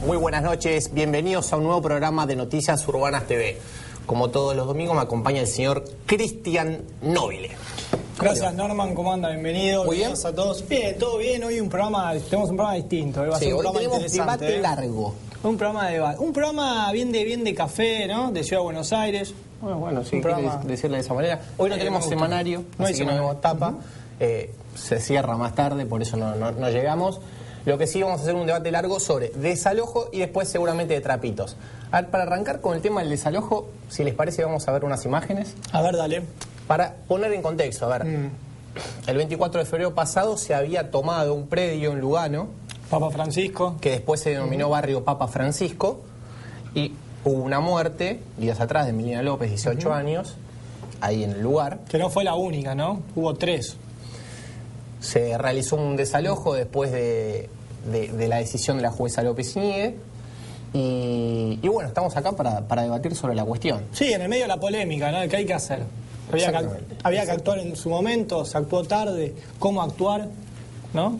Muy buenas noches, bienvenidos a un nuevo programa de Noticias Urbanas TV. Como todos los domingos me acompaña el señor Cristian Nobile. Gracias Norman, ¿cómo anda? Bienvenido. Muy bien. A todos. Bien, todo bien. Hoy tenemos un programa distinto. Hoy va a ser un programa tenemos interesante, debate largo. Un programa de debate. Un programa bien de café, ¿no? De Ciudad de Buenos Aires. Bueno, sí, programa... decirle de esa manera. Hoy no tenemos semanario, así que no tenemos tapa. Se cierra más tarde, por eso no llegamos. Lo que sí, vamos a hacer un debate largo sobre desalojo y después seguramente de trapitos. A ver, para arrancar con el tema del desalojo, si les parece vamos a ver unas imágenes. A ver, dale. Para poner en contexto, a ver, el 24 de febrero pasado se había tomado un predio en Lugano, Papa Francisco, que después se denominó barrio Papa Francisco, y hubo una muerte, días atrás, de Emiliana López, 18 años, ahí en el lugar. Que no fue la única, ¿no? Hubo 3. Se realizó un desalojo después de la decisión de la jueza López Iñiguez. Y bueno, estamos acá para debatir sobre la cuestión. Sí, en el medio de la polémica, ¿no? ¿Qué hay que hacer? Había que actuar en su momento, se actuó tarde, ¿cómo actuar? ¿No?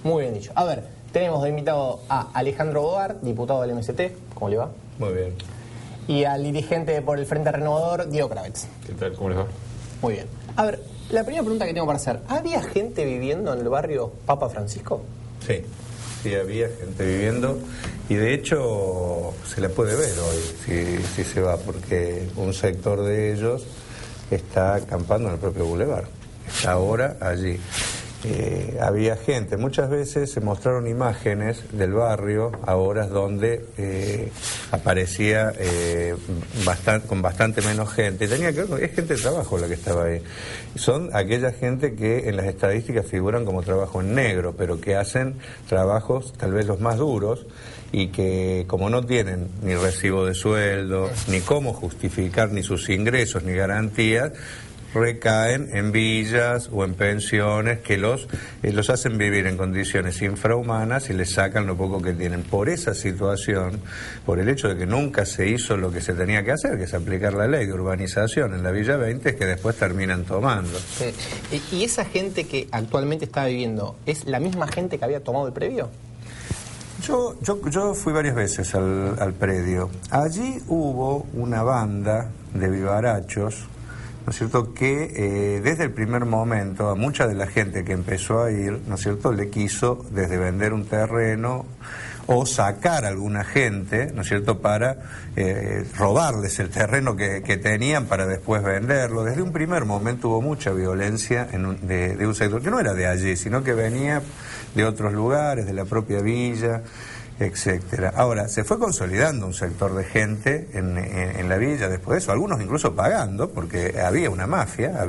Muy bien dicho. A ver, tenemos de invitado a Alejandro Bodar, diputado del MST. ¿Cómo le va? Muy bien. Y al dirigente por el Frente Renovador, Diego Kravetz. ¿Qué tal? ¿Cómo les va? Muy bien. A ver, la primera pregunta que tengo para hacer. ¿Había gente viviendo en el barrio Papa Francisco? Sí, había gente viviendo y de hecho se la puede ver hoy si se va, porque un sector de ellos está acampando en el propio bulevar, está ahora allí. Había gente, muchas veces se mostraron imágenes del barrio a horas donde aparecía con bastante menos gente. Tenía que ver, es gente de trabajo la que estaba ahí. Son aquella gente que en las estadísticas figuran como trabajo en negro, pero que hacen trabajos tal vez los más duros y que como no tienen ni recibo de sueldo, ni cómo justificar ni sus ingresos ni garantías, recaen en villas o en pensiones que los hacen vivir en condiciones infrahumanas y les sacan lo poco que tienen. Por esa situación, por el hecho de que nunca se hizo lo que se tenía que hacer, que es aplicar la ley de urbanización en la Villa 20, es que después terminan tomando. ¿Y esa gente que actualmente está viviendo, es la misma gente que había tomado el predio? Yo fui varias veces al predio. Allí hubo una banda de vivarachos, ¿no es cierto?, que desde el primer momento a mucha de la gente que empezó a ir, ¿no es cierto?, le quiso desde vender un terreno o sacar a alguna gente, ¿no es cierto?, para robarles el terreno que tenían para después venderlo. Desde un primer momento hubo mucha violencia de un sector que no era de allí, sino que venía de otros lugares, de la propia villa, etcétera. Ahora, se fue consolidando un sector de gente en la villa después de eso, algunos incluso pagando, porque había una mafia,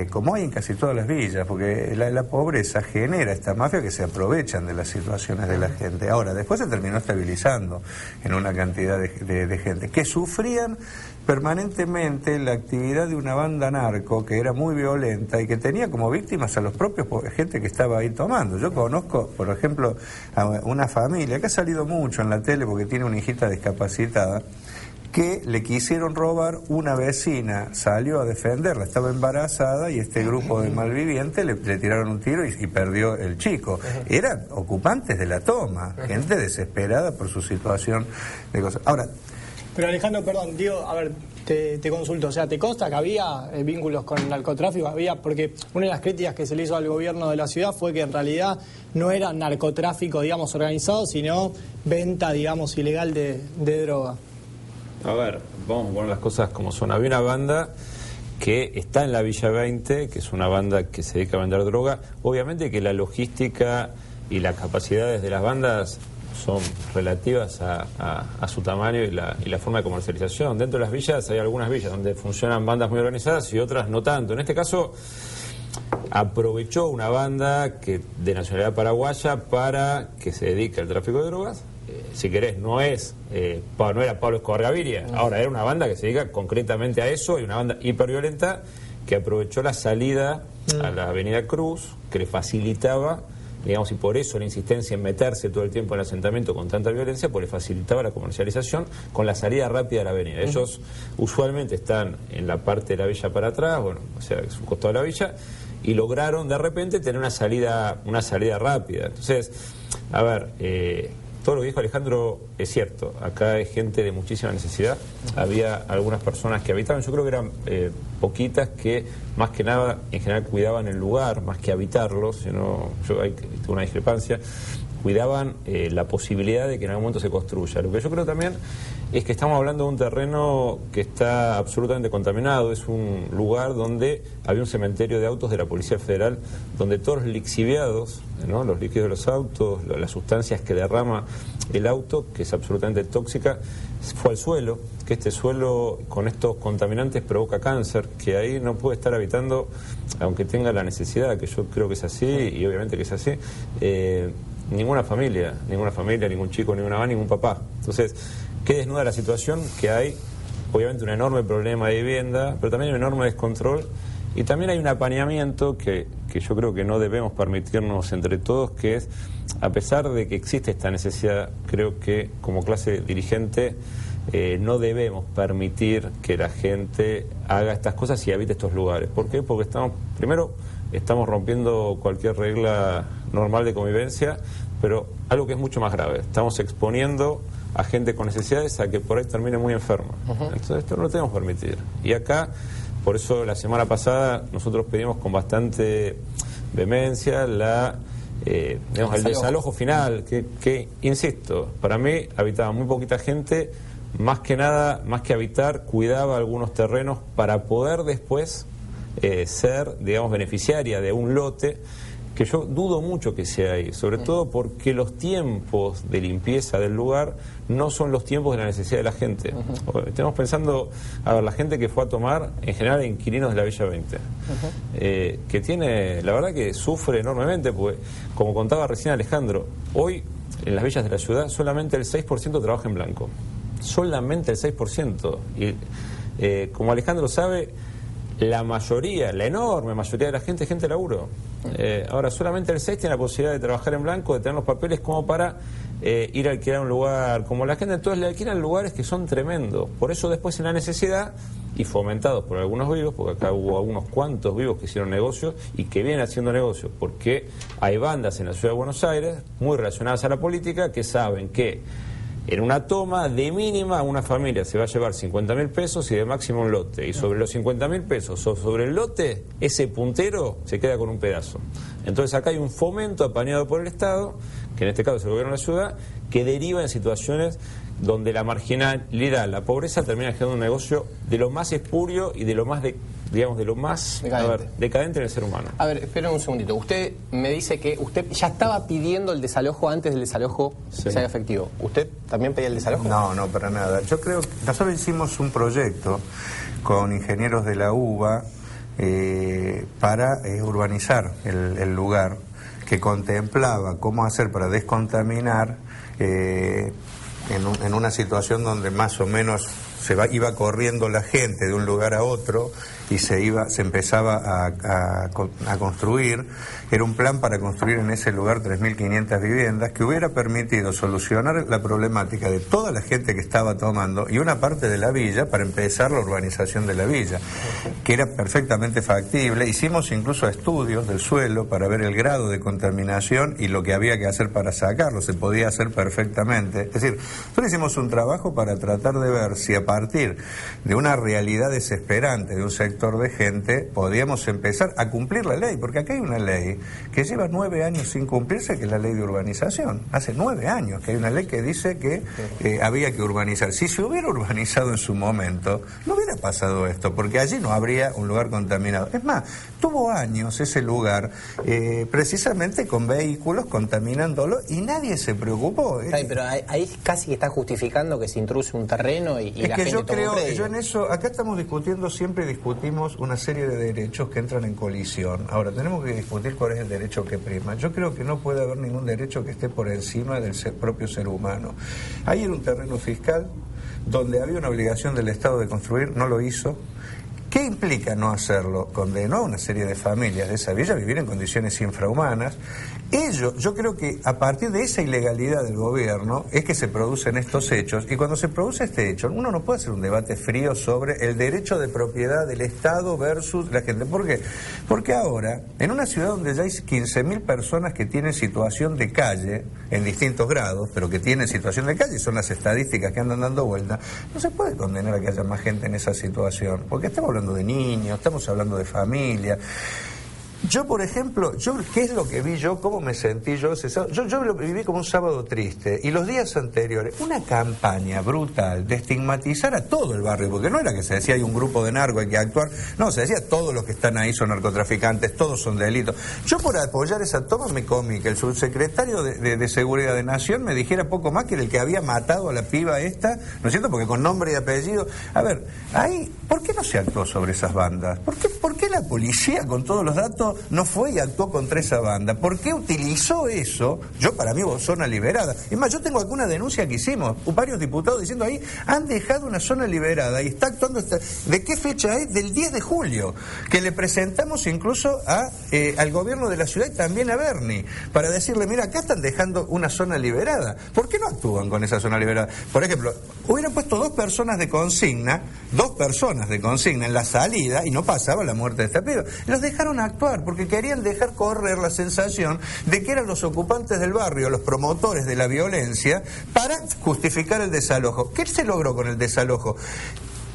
como hay en casi todas las villas, porque la pobreza genera esta mafia que se aprovechan de las situaciones de la gente. Ahora, después se terminó estabilizando en una cantidad de gente que sufrían permanentemente la actividad de una banda narco que era muy violenta y que tenía como víctimas a los propios gente que estaba ahí tomando. Yo conozco, por ejemplo, a una familia que ha salido mucho en la tele porque tiene una hijita discapacitada, que le quisieron robar, una vecina salió a defenderla, estaba embarazada y este grupo de malvivientes le tiraron un tiro y perdió el chico. Eran ocupantes de la toma, gente desesperada por su situación de cosas. Ahora, pero Alejandro, perdón, Diego, a ver, te consulto, o sea, ¿te consta que había vínculos con el narcotráfico? Porque una de las críticas que se le hizo al gobierno de la ciudad fue que en realidad no era narcotráfico, digamos, organizado, sino venta, digamos, ilegal de droga. A ver, vamos a poner las cosas como son. Había una banda que está en la Villa 20, que es una banda que se dedica a vender droga. Obviamente que la logística y las capacidades de las bandas son relativas a su tamaño y la forma de comercialización. Dentro de las villas hay algunas villas donde funcionan bandas muy organizadas y otras no tanto. En este caso aprovechó una banda de nacionalidad paraguaya para que se dedique al tráfico de drogas. Si querés, no era Pablo Escobar Gaviria. Ahora, era una banda que se dedica concretamente a eso, y una banda hiperviolenta que aprovechó la salida a la Avenida Cruz, que le facilitaba, digamos, y por eso la insistencia en meterse todo el tiempo en el asentamiento con tanta violencia, pues le facilitaba la comercialización con la salida rápida de la avenida. Ellos usualmente están en la parte de la villa para atrás, bueno, o sea, es un costado de la villa, y lograron de repente tener una salida rápida. Entonces, a ver, todo lo que dijo Alejandro es cierto. Acá hay gente de muchísima necesidad. Había algunas personas que habitaban, yo creo que eran poquitas, que más que nada en general cuidaban el lugar, más que habitarlo, sino hay una discrepancia. Cuidaban la posibilidad de que en algún momento se construya. Lo que yo creo también es que estamos hablando de un terreno que está absolutamente contaminado. Es un lugar donde había un cementerio de autos de la Policía Federal, donde todos los lixiviados, ¿no?, los líquidos de los autos, las sustancias que derrama el auto, que es absolutamente tóxica, fue al suelo, que este suelo con estos contaminantes provoca cáncer, que ahí no puede estar habitando, aunque tenga la necesidad, que yo creo que es así, y obviamente que es así, ninguna familia, ningún chico, ninguna mamá, ningún papá. Entonces, qué desnuda la situación, que hay obviamente un enorme problema de vivienda, pero también un enorme descontrol, y también hay un apañamiento que yo creo que no debemos permitirnos entre todos, que es, a pesar de que existe esta necesidad, creo que como clase dirigente no debemos permitir que la gente haga estas cosas y habite estos lugares. ¿Por qué? Porque estamos rompiendo cualquier regla normal de convivencia, pero algo que es mucho más grave. Estamos exponiendo a gente con necesidades a que por ahí termine muy enferma. Entonces esto no lo tenemos que permitir. Y acá, por eso la semana pasada nosotros pedimos con bastante vehemencia el desalojo final, que insisto, para mí habitaba muy poquita gente, más que nada, más que habitar, cuidaba algunos terrenos para poder después ser, digamos, beneficiaria de un lote, que yo dudo mucho que sea ahí, sobre todo porque los tiempos de limpieza del lugar no son los tiempos de la necesidad de la gente. Estamos pensando, a ver, la gente que fue a tomar, en general inquilinos de la Villa 20, que tiene, la verdad que sufre enormemente, porque, como contaba recién Alejandro, hoy en las villas de la ciudad solamente el 6% trabaja en blanco. Solamente el 6%. Y como Alejandro sabe, la mayoría, la enorme mayoría de la gente es gente de laburo. Ahora, solamente el 6 tiene la posibilidad de trabajar en blanco, de tener los papeles como para ir a alquilar un lugar como la gente. Entonces le alquilan lugares que son tremendos. Por eso después, en la necesidad, y fomentados por algunos vivos, porque acá hubo algunos cuantos vivos que hicieron negocios y que vienen haciendo negocios, porque hay bandas en la ciudad de Buenos Aires muy relacionadas a la política que saben que en una toma de mínima una familia se va a llevar 50.000 pesos y de máximo un lote. Y sobre los 50.000 pesos o sobre el lote, ese puntero se queda con un pedazo. Entonces acá hay un fomento apañado por el Estado, que en este caso es el gobierno de la ciudad, que deriva en situaciones donde la marginalidad, la pobreza, termina generando un negocio de lo más espurio y de lo más decadente en el ser humano. A ver, esperen un segundito. Usted me dice que usted ya estaba pidiendo el desalojo antes del desalojo sea efectivo. ¿Usted también pedía el desalojo? No, para nada. Yo creo que nosotros hicimos un proyecto con ingenieros de la UBA para urbanizar el lugar, que contemplaba cómo hacer para descontaminar en una situación donde más o menos iba corriendo la gente de un lugar a otro y se empezaba a construir. Era un plan para construir en ese lugar 3.500 viviendas que hubiera permitido solucionar la problemática de toda la gente que estaba tomando y una parte de la villa para empezar la urbanización de la villa, que era perfectamente factible. Hicimos incluso estudios del suelo para ver el grado de contaminación y lo que había que hacer para sacarlo. Se podía hacer perfectamente. Es decir, nosotros hicimos un trabajo para tratar de ver si a partir de una realidad desesperante de un sector de gente podíamos empezar a cumplir la ley, porque acá hay una ley que lleva 9 años sin cumplirse, que es la ley de urbanización. Hace 9 años que hay una ley que dice que había que urbanizar. Si se hubiera urbanizado en su momento, no hubiera pasado esto, porque allí no habría un lugar contaminado. Es más, tuvo años ese lugar precisamente con vehículos contaminándolo y nadie se preocupó. Ay, pero ahí casi que está justificando que se introduce un terreno y la gente yo creo, yo en eso, acá estamos discutiendo, siempre discutimos una serie de derechos que entran en colisión. Ahora, tenemos que discutir cuál es el derecho que prima. Yo creo que no puede haber ningún derecho que esté por encima del propio ser humano. Ahí era un terreno fiscal donde había una obligación del Estado de construir, no lo hizo. ¿Qué implica no hacerlo? Condenó a una serie de familias de esa villa a vivir en condiciones infrahumanas yo creo que a partir de esa ilegalidad del gobierno es que se producen estos hechos, y cuando se produce este hecho, uno no puede hacer un debate frío sobre el derecho de propiedad del Estado versus la gente. ¿Por qué? Porque ahora, en una ciudad donde ya hay 15.000 personas que tienen situación de calle, en distintos grados, pero que tienen situación de calle, son las estadísticas que andan dando vuelta, no se puede condenar a que haya más gente en esa situación, porque estamos hablando de niños, estamos hablando de familia. Yo, por ejemplo, ¿qué es lo que vi yo? ¿Cómo me sentí yo ese sábado? Yo lo viví como un sábado triste. Y los días anteriores, una campaña brutal de estigmatizar a todo el barrio, porque no era que se decía hay un grupo de narcos, hay que actuar. No, se decía todos los que están ahí son narcotraficantes, todos son delitos. Yo, por apoyar esa toma, me comí que el subsecretario de Seguridad de Nación me dijera poco más que era el que había matado a la piba esta, ¿no es cierto? Porque con nombre y apellido. A ver, ahí, ¿por qué no se actuó sobre esas bandas? ¿Por qué la policía, con todos los datos, no fue y actuó contra esa banda? ¿Por qué utilizó eso? Yo, para mí, zona liberada. Es más, yo tengo alguna denuncia que hicimos, varios diputados diciendo ahí, han dejado una zona liberada y está actuando. ¿De qué fecha es? Del 10 de julio, que le presentamos incluso al gobierno de la ciudad y también a Bernie, para decirle, mira, acá están dejando una zona liberada. ¿Por qué no actúan con esa zona liberada? Por ejemplo, hubieran puesto dos personas de consigna en la salida y no pasaba la muerte de esta piba. Los dejaron actuar porque querían dejar correr la sensación de que eran los ocupantes del barrio, los promotores de la violencia, para justificar el desalojo. ¿Qué se logró con el desalojo?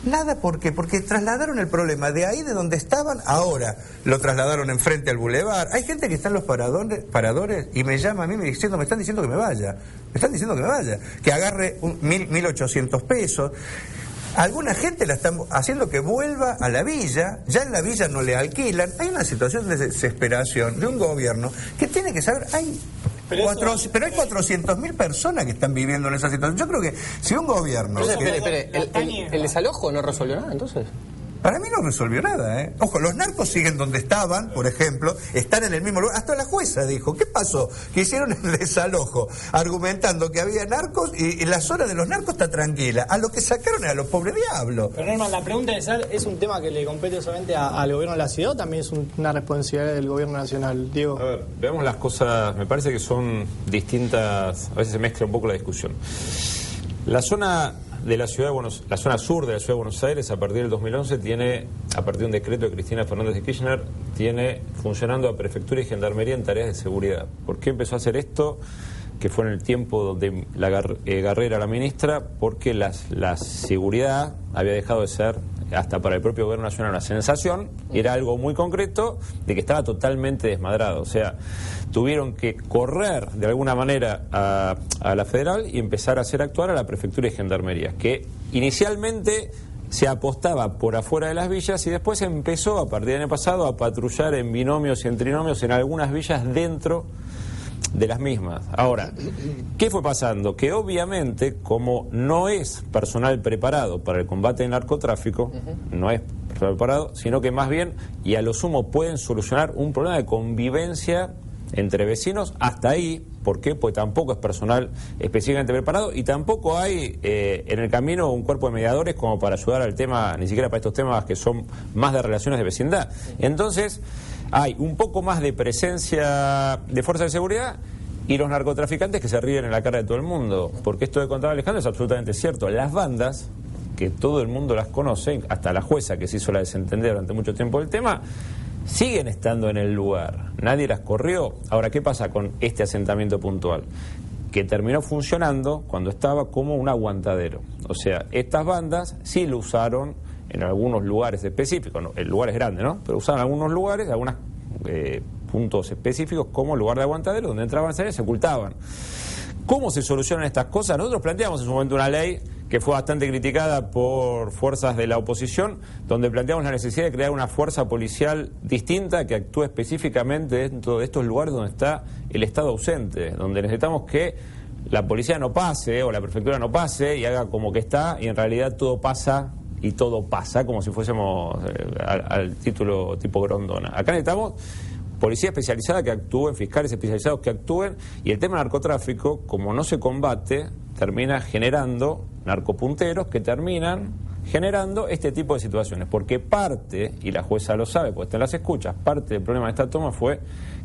Nada, ¿por qué? Porque trasladaron el problema de ahí, de donde estaban, ahora lo trasladaron enfrente al bulevar. Hay gente que está en los paradores y me llama a mí diciendo, me están diciendo que me vaya, que agarre 1.800 pesos. Alguna gente la están haciendo que vuelva a la villa, ya en la villa no le alquilan. Hay una situación de desesperación de un gobierno que tiene que saber, pero hay 400.000 personas que están viviendo en esa situación. Yo creo que si un gobierno... Espere, ¿el desalojo no resolvió nada entonces? Para mí no resolvió nada, ¿eh? Ojo, los narcos siguen donde estaban, por ejemplo, están en el mismo lugar. Hasta la jueza dijo, ¿qué pasó? Que hicieron el desalojo, argumentando que había narcos y la zona de los narcos está tranquila. A lo que sacaron era a los pobres diablos. Pero Norman, la pregunta es un tema que le compete solamente al gobierno de la ciudad, o también es una responsabilidad del gobierno nacional, Diego. A ver, veamos las cosas, me parece que son distintas, a veces se mezcla un poco la discusión. La zona de la ciudad de la zona sur de la ciudad de Buenos Aires, a partir del 2011 tiene, a partir de un decreto de Cristina Fernández de Kirchner, tiene funcionando a prefectura y gendarmería en tareas de seguridad. ¿Por qué empezó a hacer esto? Que fue en el tiempo donde Garré era la ministra, porque la seguridad había dejado de ser, hasta para el propio gobierno nacional, una sensación, era algo muy concreto de que estaba totalmente desmadrado. O sea, tuvieron que correr de alguna manera a la federal y empezar a hacer actuar a la prefectura y gendarmería, que inicialmente se apostaba por afuera de las villas y después empezó, a partir del año pasado, a patrullar en binomios y en trinomios en algunas villas dentro de las mismas. Ahora, ¿qué fue pasando? Que obviamente, como no es personal preparado para el combate del narcotráfico, no es personal preparado, sino que más bien, y a lo sumo pueden solucionar un problema de convivencia entre vecinos, hasta ahí. ¿Por qué? Pues tampoco es personal específicamente preparado y tampoco hay en el camino un cuerpo de mediadores como para ayudar al tema, ni siquiera para estos temas que son más de relaciones de vecindad. Entonces, hay un poco más de presencia de fuerzas de seguridad y los narcotraficantes que se ríen en la cara de todo el mundo. Porque esto que contaba Alejandro es absolutamente cierto. Las bandas, que todo el mundo las conoce, hasta la jueza que se hizo la desentender durante mucho tiempo del tema, siguen estando en el lugar. Nadie las corrió. Ahora, ¿qué pasa con este asentamiento puntual? Que terminó funcionando cuando estaba como un aguantadero. O sea, estas bandas sí lo usaron en algunos lugares específicos, el lugar es grande, ¿no? Pero usaban algunos lugares, algunos puntos específicos como lugar de aguantadero, donde entraban, salían y se ocultaban. ¿Cómo se solucionan estas cosas? Nosotros planteamos en su momento una ley que fue bastante criticada por fuerzas de la oposición, donde planteamos la necesidad de crear una fuerza policial distinta que actúe específicamente dentro de estos lugares donde está el Estado ausente, donde necesitamos que la policía no pase o la prefectura no pase y haga como que está y en realidad todo pasa y todo pasa como si fuésemos al título tipo Grondona. Acá necesitamos policía especializada que actúen, fiscales especializados que actúen, y el tema del narcotráfico, como no se combate, termina generando narcopunteros que terminan generando este tipo de situaciones, porque parte, y la jueza lo sabe, pues te las escuchas, parte del problema de esta toma fue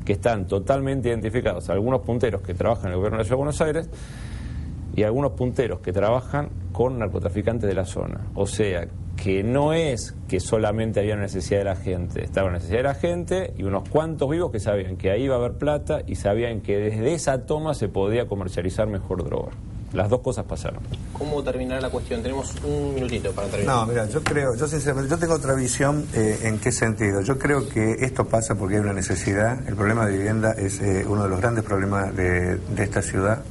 que están totalmente identificados algunos punteros que trabajan en el gobierno de la Ciudad de Buenos Aires y algunos punteros que trabajan con narcotraficantes de la zona. O sea, que no es que solamente había una necesidad de la gente, estaba una necesidad de la gente y unos cuantos vivos que sabían que ahí iba a haber plata y sabían que desde esa toma se podía comercializar mejor droga. Las dos cosas pasaron. ¿Cómo terminará la cuestión? Tenemos un minutito para terminar. No, mira, yo sinceramente, yo tengo otra visión. ¿En qué sentido? Yo creo que esto pasa porque hay una necesidad. El problema de vivienda es uno de los grandes problemas de esta ciudad.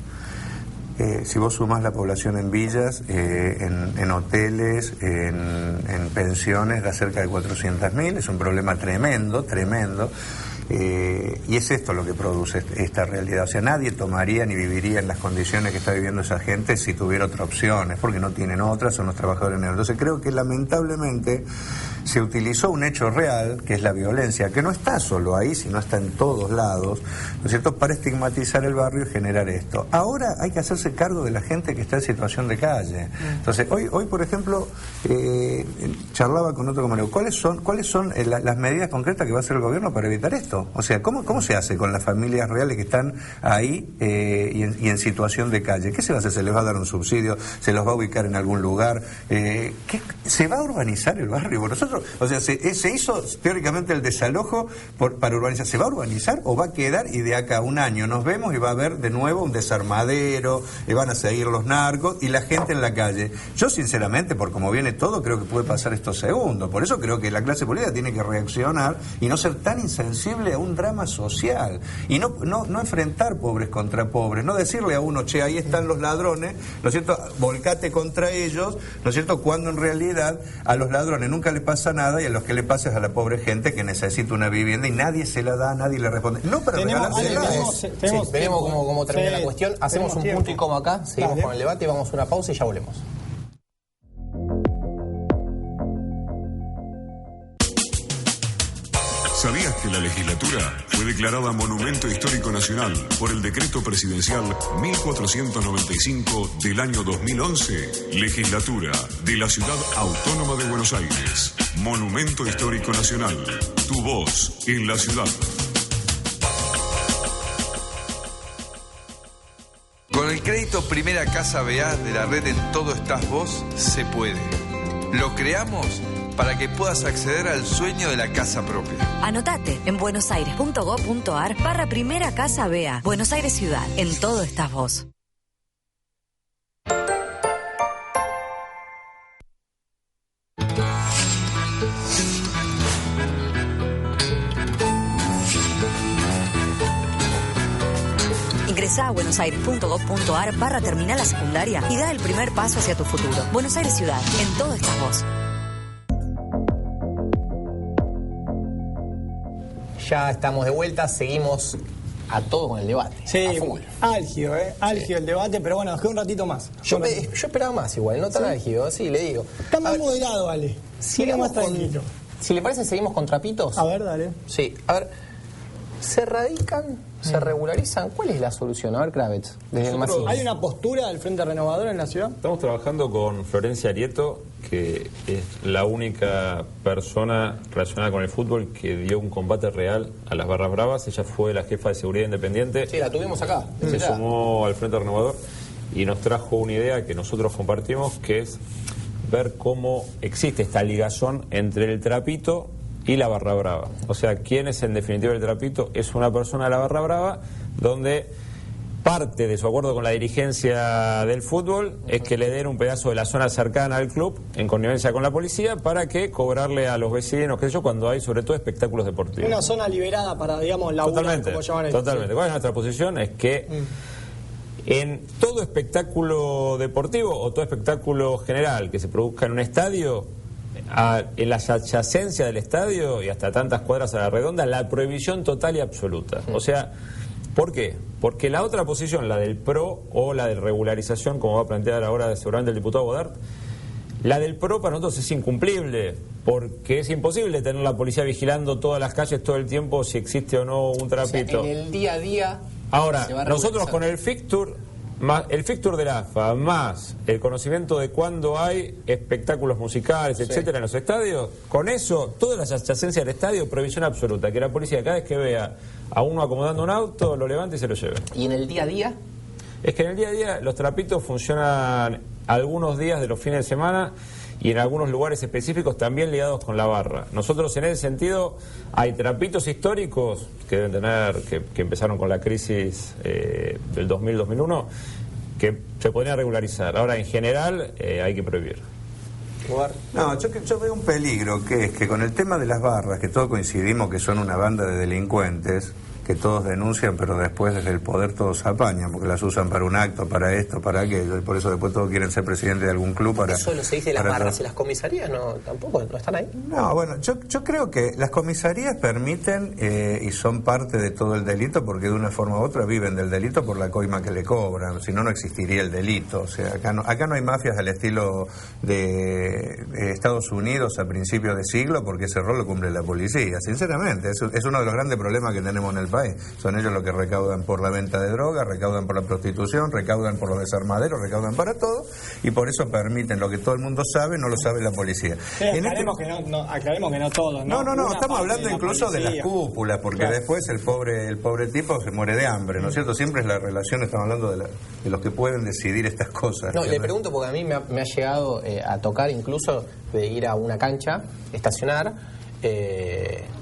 Si vos sumás la población en villas, en hoteles, en pensiones, da cerca de 400.000. Es un problema tremendo, tremendo. Y es esto lo que produce esta realidad. O sea, nadie tomaría ni viviría en las condiciones que está viviendo esa gente si tuviera otra opción, es porque no tienen otras, son los trabajadores negros. Entonces creo que lamentablemente se utilizó un hecho real, que es la violencia, que no está solo ahí, sino está en todos lados, ¿no es cierto?, para estigmatizar el barrio y generar esto. Ahora hay que hacerse cargo de la gente que está en situación de calle. Entonces, hoy por ejemplo, charlaba con otro compañero, ¿cuáles son las medidas concretas que va a hacer el gobierno para evitar esto? O sea, ¿cómo se hace con las familias reales que están ahí y en situación de calle? ¿Qué se va a hacer? ¿Se les va a dar un subsidio? ¿Se los va a ubicar en algún lugar? ¿Se va a urbanizar el barrio? Bueno, o sea, se hizo teóricamente el desalojo para urbanizar. ¿Se va a urbanizar o va a quedar y de acá a un año nos vemos y va a haber de nuevo un desarmadero, y van a seguir los narcos y la gente en la calle? Yo sinceramente, por cómo viene todo, creo que puede pasar esto segundo. Por eso creo que la clase política tiene que reaccionar y no ser tan insensible a un drama social. Y no enfrentar pobres contra pobres, no decirle a uno, che, ahí están los ladrones, ¿no es cierto?, volcate contra ellos, ¿no es cierto?, cuando en realidad a los ladrones nunca les pasa nada y a los que le pasa es a la pobre gente que necesita una vivienda y nadie se la da, nadie le responde. No para regalársela. Veremos cómo termina la cuestión. Hacemos un punto y coma acá, seguimos con el debate y vamos a una pausa y ya volvemos. ¿Sabías que la legislatura fue declarada Monumento Histórico Nacional por el Decreto Presidencial 1495 del año 2011? Legislatura de la Ciudad Autónoma de Buenos Aires. Monumento Histórico Nacional. Tu voz en la ciudad. Con el crédito Primera Casa BA de la red En Todo Estás Vos, se puede. Lo creamos para que puedas acceder al sueño de la casa propia. Anotate en buenosaires.gov.ar/Primera Casa BA. Buenos Aires Ciudad. En Todo Estás Vos. Ingresá a buenosaires.gov.ar/Terminal la secundaria y da el primer paso hacia tu futuro. Buenos Aires Ciudad. En Todo Estás Vos. Ya estamos de vuelta, seguimos a todo con el debate. Sí, álgido, álgido el debate, pero bueno, dejé un ratito más. Yo esperaba más igual, no tan álgido, sí, le digo. Está más moderado, Ale. Sigue más tranquilo. Si le parece, seguimos con trapitos. A ver, dale. Sí, a ver, ¿se radican, se regularizan? ¿Cuál es la solución? A ver, Kravets, desde el Masín. ¿Hay una postura del Frente Renovador en la ciudad? Estamos trabajando con Florencia Arieto, que es la única persona relacionada con el fútbol que dio un combate real a las barras bravas. Ella fue la jefa de seguridad independiente. Sí, la tuvimos acá. Se sumó al Frente Renovador y nos trajo una idea que nosotros compartimos, que es ver cómo existe esta ligazón entre el trapito y la barra brava. O sea, ¿quién es en definitiva el trapito? Es una persona de la barra brava donde parte de su acuerdo con la dirigencia del fútbol es que le den un pedazo de la zona cercana al club en connivencia con la policía para que cobrarle a los vecinos, qué sé yo, cuando hay sobre todo espectáculos deportivos. Una zona liberada para, digamos, laburar, como llaman ellos. Totalmente. ¿Cuál es nuestra posición? Es que en todo espectáculo deportivo o todo espectáculo general que se produzca en un estadio, en la adyacencia del estadio y hasta tantas cuadras a la redonda, la prohibición total y absoluta. O sea, ¿por qué? Porque la otra posición, la del PRO o la de regularización, como va a plantear ahora seguramente el diputado Bodart, la del PRO para nosotros es incumplible, porque es imposible tener la policía vigilando todas las calles todo el tiempo si existe o no un trapito. O sea, en el día a día. Ahora, nosotros con el fixture más el fixture del AFA, más el conocimiento de cuándo hay espectáculos musicales, etcétera, en los estadios, con eso, todas las adyacencias del estadio, prohibición absoluta, que la policía cada vez que vea a uno acomodando un auto, lo levante y se lo lleve. ¿Y en el día a día? Es que en el día a día los trapitos funcionan algunos días de los fines de semana y en algunos lugares específicos también ligados con la barra. Nosotros en ese sentido hay trapitos históricos que deben tener, que empezaron con la crisis del 2000-2001, que se podrían regularizar. Ahora, en general, hay que prohibir. No, yo veo un peligro, que es que con el tema de las barras, que todos coincidimos que son una banda de delincuentes, que todos denuncian, pero después desde el poder todos apañan, porque las usan para un acto, para esto, para aquello, y por eso después todos quieren ser presidente de algún club para... ¿Eso lo se dice de las barras y las comisarías? No, tampoco, ¿no están ahí? No, bueno, yo creo que las comisarías permiten y son parte de todo el delito, porque de una forma u otra viven del delito por la coima que le cobran, si no, no existiría el delito. O sea, acá no hay mafias al estilo de Estados Unidos a principios de siglo, porque ese rol lo cumple la policía, sinceramente. Es uno de los grandes problemas que tenemos en el país. Son ellos los que recaudan por la venta de drogas, recaudan por la prostitución, recaudan por los desarmaderos, recaudan para todo, y por eso permiten lo que todo el mundo sabe, no lo sabe la policía. Sí, aclaremos que no todos, ¿no? No, estamos hablando incluso de las cúpulas, porque después el pobre tipo se muere de hambre, ¿no es cierto? Siempre es la relación, estamos hablando de los que pueden decidir estas cosas. No, le pregunto porque a mí me ha llegado a tocar incluso de ir a una cancha, estacionar.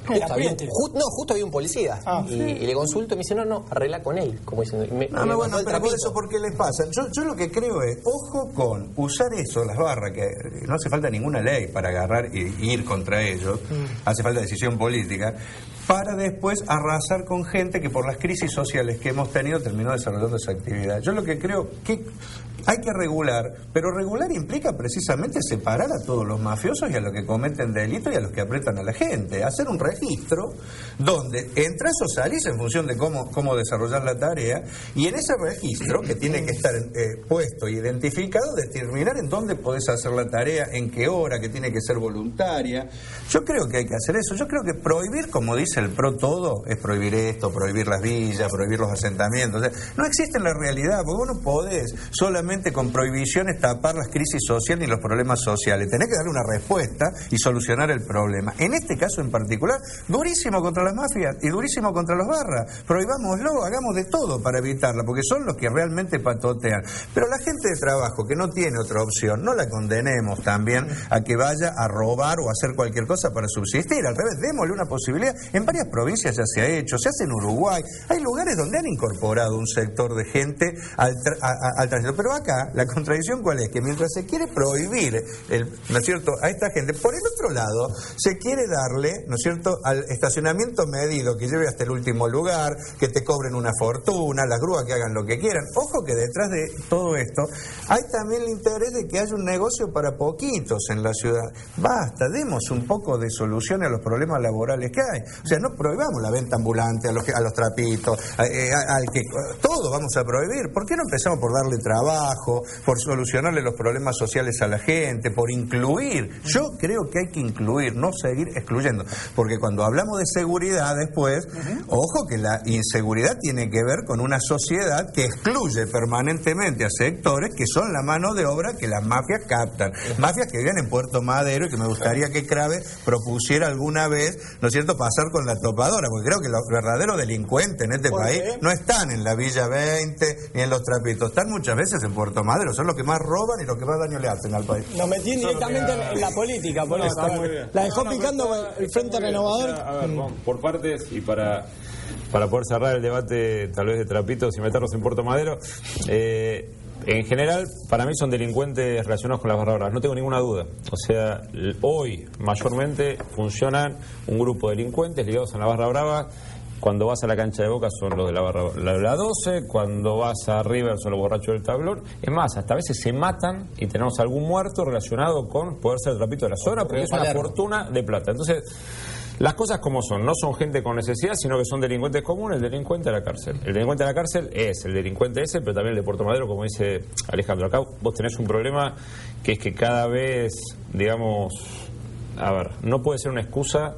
Justo había un policía y le consulto y me dice, no, arregla con él, como dicen. Bueno, pero por eso, ¿por qué les pasa? Yo lo que creo es, ojo con usar eso, las barras, que no hace falta ninguna ley para agarrar y ir contra ellos, hace falta decisión política, para después arrasar con gente que por las crisis sociales que hemos tenido terminó desarrollando esa actividad. Yo lo que creo que hay que regular, pero regular implica precisamente separar a todos los mafiosos y a los que cometen delitos y a los que apretan a la gente. Hacer un registro donde entras o salís en función de cómo desarrollar la tarea, y en ese registro, que tiene que estar puesto y identificado, determinar en dónde podés hacer la tarea, en qué hora, que tiene que ser voluntaria. Yo creo que hay que hacer eso. Yo creo que prohibir, como dice el PRO todo, es prohibir esto, prohibir las villas, prohibir los asentamientos. O sea, no existe en la realidad, porque vos no podés solamente con prohibiciones tapar las crisis sociales ni los problemas sociales. Tenés que darle una respuesta y solucionar el problema. En este caso en particular, durísimo contra las mafias y durísimo contra los barras. Prohibámoslo, hagamos de todo para evitarla, porque son los que realmente patotean. Pero la gente de trabajo que no tiene otra opción, no la condenemos también a que vaya a robar o a hacer cualquier cosa para subsistir. Al revés, démosle una posibilidad. En varias provincias ya se ha hecho, se hace en Uruguay. Hay lugares donde han incorporado un sector de gente al tránsito. Pero acá, la contradicción ¿cuál es? Que mientras se quiere prohibir, ¿no es cierto?, a esta gente, por el otro lado, se quiere darle, ¿no es cierto?, al estacionamiento medido, que lleve hasta el último lugar, que te cobren una fortuna, las grúas que hagan lo que quieran. Ojo que detrás de todo esto hay también el interés de que haya un negocio para poquitos en la ciudad. Basta, demos un poco de solución a los problemas laborales que hay. O sea, no prohibamos la venta ambulante, a los trapitos, todo vamos a prohibir. ¿Por qué no empezamos por darle trabajo, por solucionarle los problemas sociales a la gente, por incluir? Yo creo que hay que incluir, no seguir excluyendo, porque cuando hablamos de seguridad después, ojo que la inseguridad tiene que ver con una sociedad que excluye permanentemente a sectores que son la mano de obra que las mafias captan. Mafias que viven en Puerto Madero, y que me gustaría que Crave propusiera alguna vez, ¿no es cierto?, pasar con la topadora, porque creo que los verdaderos delincuentes en este país no están en la Villa 20 ni en los trapitos, están muchas veces en Puerto Madero, son los que más roban y los que más daño le hacen al país. Nos metí directamente en la política, por eso. La dejó picando el Frente Renovador. A ver, vamos por partes, y para poder cerrar el debate tal vez de trapitos y meternos en Puerto Madero, en general, para mí son delincuentes relacionados con las barras bravas, no tengo ninguna duda. O sea, hoy mayormente funcionan un grupo de delincuentes ligados a la barra brava. Cuando vas a la cancha de Boca son los de la 12, cuando vas a River son los borrachos del tablón. Es más, hasta a veces se matan y tenemos algún muerto relacionado con poder ser el trapito de la zona, porque es una fortuna de plata. Entonces, las cosas como son, no son gente con necesidad, sino que son delincuentes comunes. El delincuente a la cárcel. El delincuente a la cárcel es el delincuente ese, pero también el de Puerto Madero, como dice Alejandro. Acá vos tenés un problema que es que cada vez, digamos, a ver, no puede ser una excusa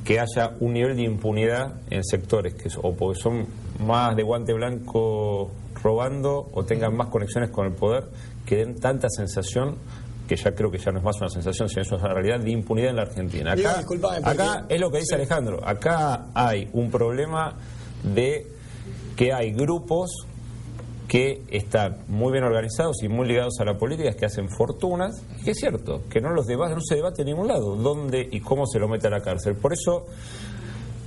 que haya un nivel de impunidad en sectores o porque son más de guante blanco robando o tengan más conexiones con el poder que den tanta sensación, que ya creo que ya no es más una sensación, sino es una realidad de impunidad en la Argentina. Acá es lo que dice Alejandro, acá hay un problema de que hay grupos que están muy bien organizados y muy ligados a la política, que hacen fortunas, y que es cierto, que no se debate en ningún lado dónde y cómo se lo mete a la cárcel. Por eso,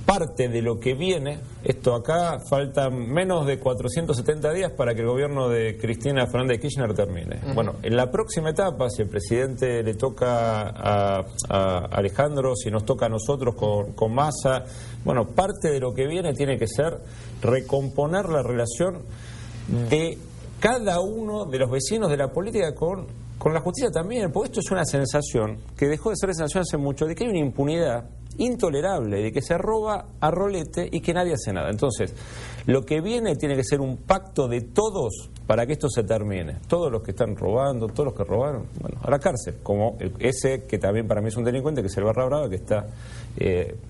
parte de lo que viene, esto acá, faltan menos de 470 días para que el gobierno de Cristina Fernández de Kirchner termine. Bueno, en la próxima etapa, si el presidente le toca a Alejandro, si nos toca a nosotros con Massa, bueno, parte de lo que viene tiene que ser recomponer la relación de cada uno de los vecinos de la política con la justicia también, porque esto es una sensación que dejó de ser sensación hace mucho, de que hay una impunidad intolerable, de que se roba a rolete y que nadie hace nada. Entonces, lo que viene tiene que ser un pacto de todos para que esto se termine. Todos los que están robando, todos los que robaron, bueno, a la cárcel, como ese que también para mí es un delincuente, que es el Barra Brava, que está,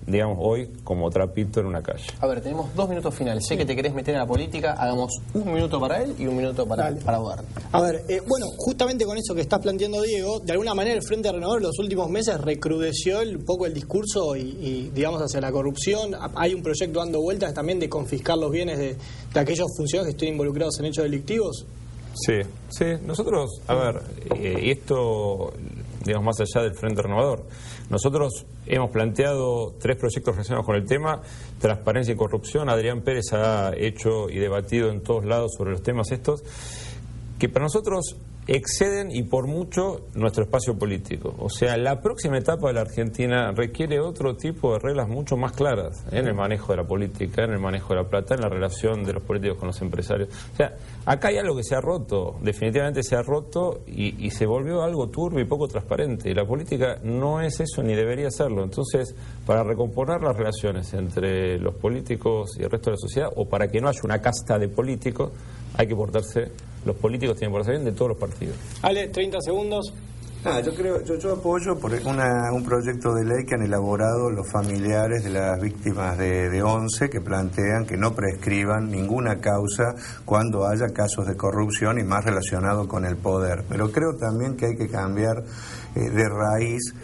digamos, hoy como trapito en una calle. A ver, tenemos 2 minutos finales. Sé que te querés meter en la política, hagamos 1 minuto para él y 1 minuto para Bogar. A ver, bueno, justamente con eso que estás planteando, Diego, de alguna manera el Frente Renovador en los últimos meses recrudeció un poco el discurso y digamos, hacia la corrupción. Hay un proyecto dando vueltas también de confiscar los bienes de aquellos funcionarios que estén involucrados en hechos delictivos. Sí, nosotros, a ver, y esto, digamos, más allá del Frente Renovador, nosotros hemos planteado 3 proyectos relacionados con el tema, transparencia y corrupción. Adrián Pérez ha hecho y debatido en todos lados sobre los temas estos, que para nosotros exceden y por mucho nuestro espacio político. O sea, la próxima etapa de la Argentina requiere otro tipo de reglas mucho más claras en el manejo de la política, en el manejo de la plata, en la relación de los políticos con los empresarios. O sea, acá hay algo que se ha roto, definitivamente se ha roto y se volvió algo turbio y poco transparente. Y la política no es eso ni debería serlo. Entonces, para recomponer las relaciones entre los políticos y el resto de la sociedad, o para que no haya una casta de políticos, hay que portarse, los políticos tienen que portarse bien de todos los partidos. Ale, 30 segundos. Yo apoyo por un proyecto de ley que han elaborado los familiares de las víctimas de 11, que plantean que no prescriban ninguna causa cuando haya casos de corrupción y más relacionado con el poder. Pero creo también que hay que cambiar de raíz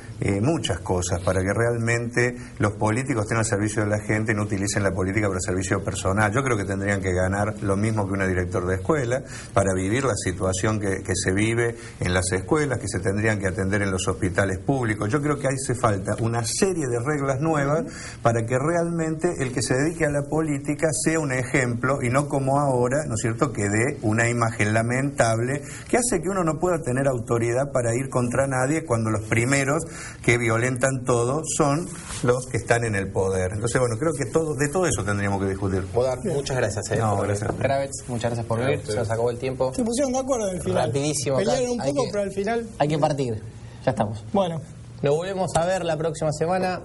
muchas cosas para que realmente los políticos estén al servicio de la gente y no utilicen la política para servicio personal. Yo creo que tendrían que ganar lo mismo que un director de escuela para vivir la situación que se vive en las escuelas, que se tendrían que atender en los hospitales públicos. Yo creo que hace falta una serie de reglas nuevas para que realmente el que se dedique a la política sea un ejemplo y no como ahora, ¿no es cierto?, que dé una imagen lamentable que hace que uno no pueda tener autoridad para ir contra nadie cuando los primeros que violentan todo son los que están en el poder. Entonces, bueno, creo que de todo eso tendríamos que discutir. Bogar, muchas gracias. Gracias. Kravets, muchas gracias por venir. Se nos acabó el tiempo. Se pusieron de acuerdo en el final. Rapidísimo. Pelearon un poco, pero al final... Hay que partir. Ya estamos. Bueno. Nos volvemos a ver la próxima semana.